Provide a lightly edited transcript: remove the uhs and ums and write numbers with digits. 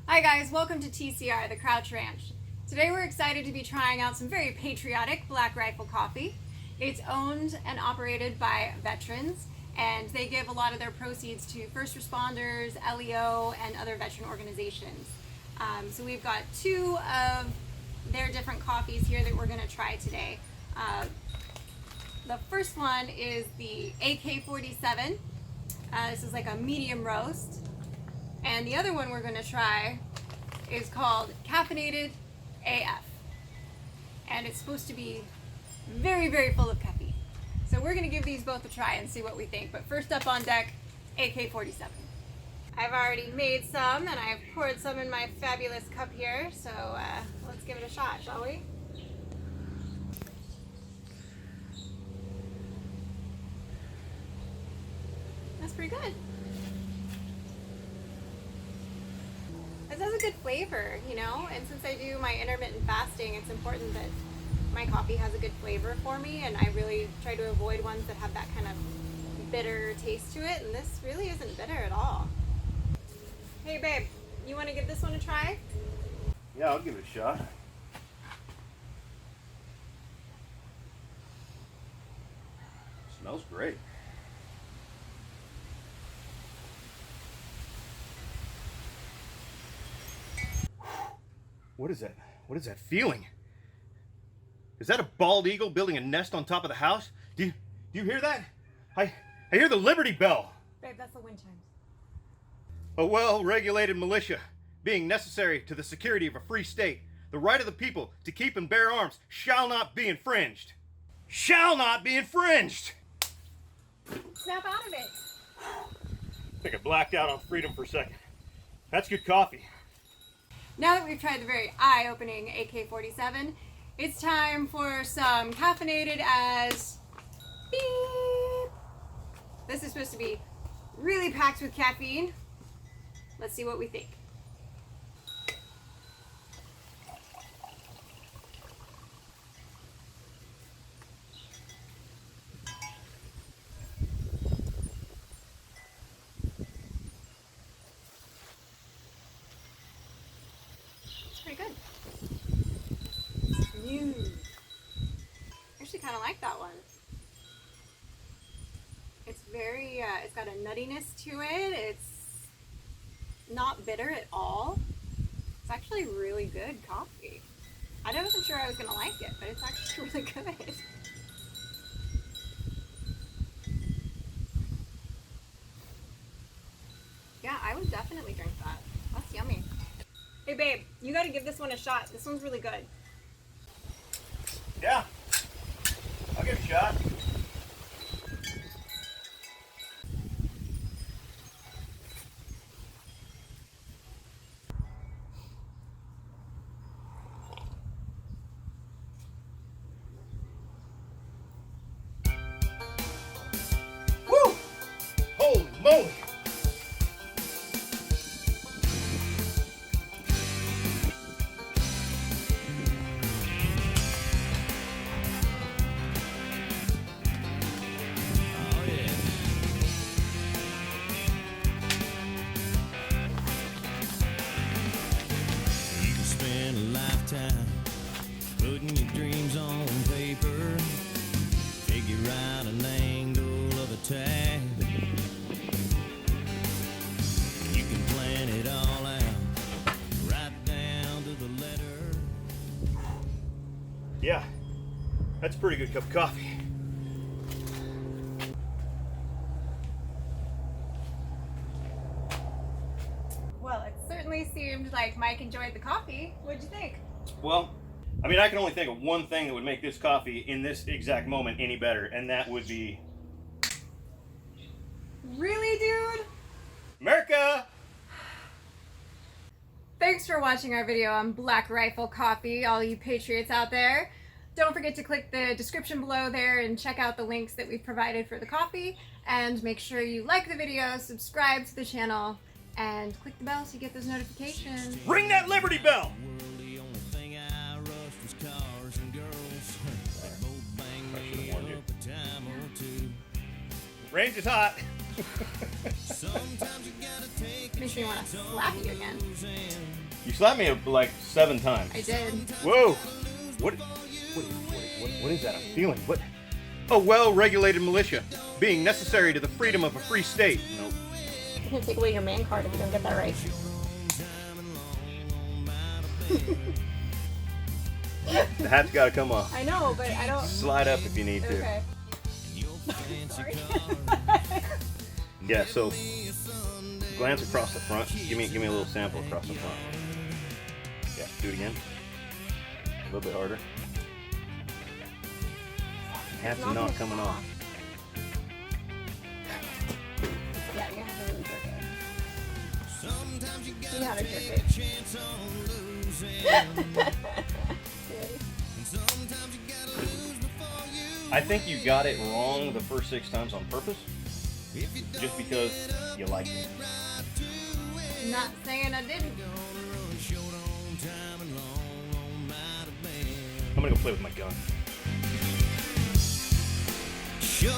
Hi guys, welcome to TCR, the Crouch Ranch. Today we're excited to be trying out some very patriotic Black Rifle coffee. It's owned and operated by veterans, and they give a lot of their proceeds to first responders, LEO, and other veteran organizations. So we've got two of their different coffees here that we're going to try today. The first one is the AK-47. This is like a medium roast. And the other one we're going to try is called Caffeinated AF. And it's supposed to be very, very full of caffeine. So we're going to give these both a try and see what we think. But first up on deck, AK-47. I've already made some, and I've poured some in my fabulous cup here. So let's give it a shot, shall we? That's pretty good. This has a good flavor, you know, and since I do my intermittent fasting, it's important that my coffee has a good flavor for me, and I really try to avoid ones that have that kind of bitter taste to it, and this really isn't bitter at all. Hey babe, you want to give this one a try? Yeah, I'll give it a shot. Smells great. What is that? What is that feeling? Is that a bald eagle building a nest on top of the house? Do you hear that? I hear the Liberty Bell. Babe, that's the wind chimes. A well-regulated militia, being necessary to the security of a free state, the right of the people to keep and bear arms shall not be infringed. Shall not be infringed! Snap out of it. I think I blacked out on freedom for a second. That's good coffee. Now that we've tried the very eye-opening AK-47, it's time for some caffeinated as beep. This is supposed to be really packed with caffeine. Let's see what we think. Pretty good. Smooth. I actually kind of like that one. It's very, it's got a nuttiness to it. It's not bitter at all. It's actually really good coffee. I wasn't sure I was going to like it, but it's actually really good. Yeah, I would definitely drink that. That's yummy. Hey babe, you gotta give this one a shot. This one's really good. Yeah, I'll give it a shot. Woo! Holy moly! Putting your dreams on paper, figure out an angle of attack. You can plan it all out, right down to the letter. Yeah, that's a pretty good cup of coffee. Well, it certainly seemed like Mike enjoyed the coffee. What'd you think? Well, I mean, I can only think of one thing that would make this coffee in this exact moment any better, and that would be... Really, dude? America! Thanks for watching our video on Black Rifle Coffee, all you patriots out there. Don't forget to click the description below there and check out the links that we've provided for the coffee. And make sure you like the video, subscribe to the channel, and click the bell so you get those notifications. Ring that Liberty Bell! The only thing I rushed was cars and girls. They both banged me up a time or two. Range is hot. Sometimes you gotta take Makes me want to slap you again. You slapped me like 7 times. I did. Whoa! What is that I'm feeling? What? A well-regulated militia, being necessary to the freedom of a free state. Nope. I'm gonna take away your man card if you don't get that right. The hat's got to come off. I know, but I don't. Slide up if you need to. Okay. Sorry. Yeah. So glance across the front. Give me a little sample across the front. Yeah. Do it again. A little bit harder. Hat's not coming off. Yeah, you have to really jerk it. You know how to jerk it. I think you got it wrong the first 6 times on purpose, just because you liked it. Not saying I didn't. I'm gonna go play with my gun. Sure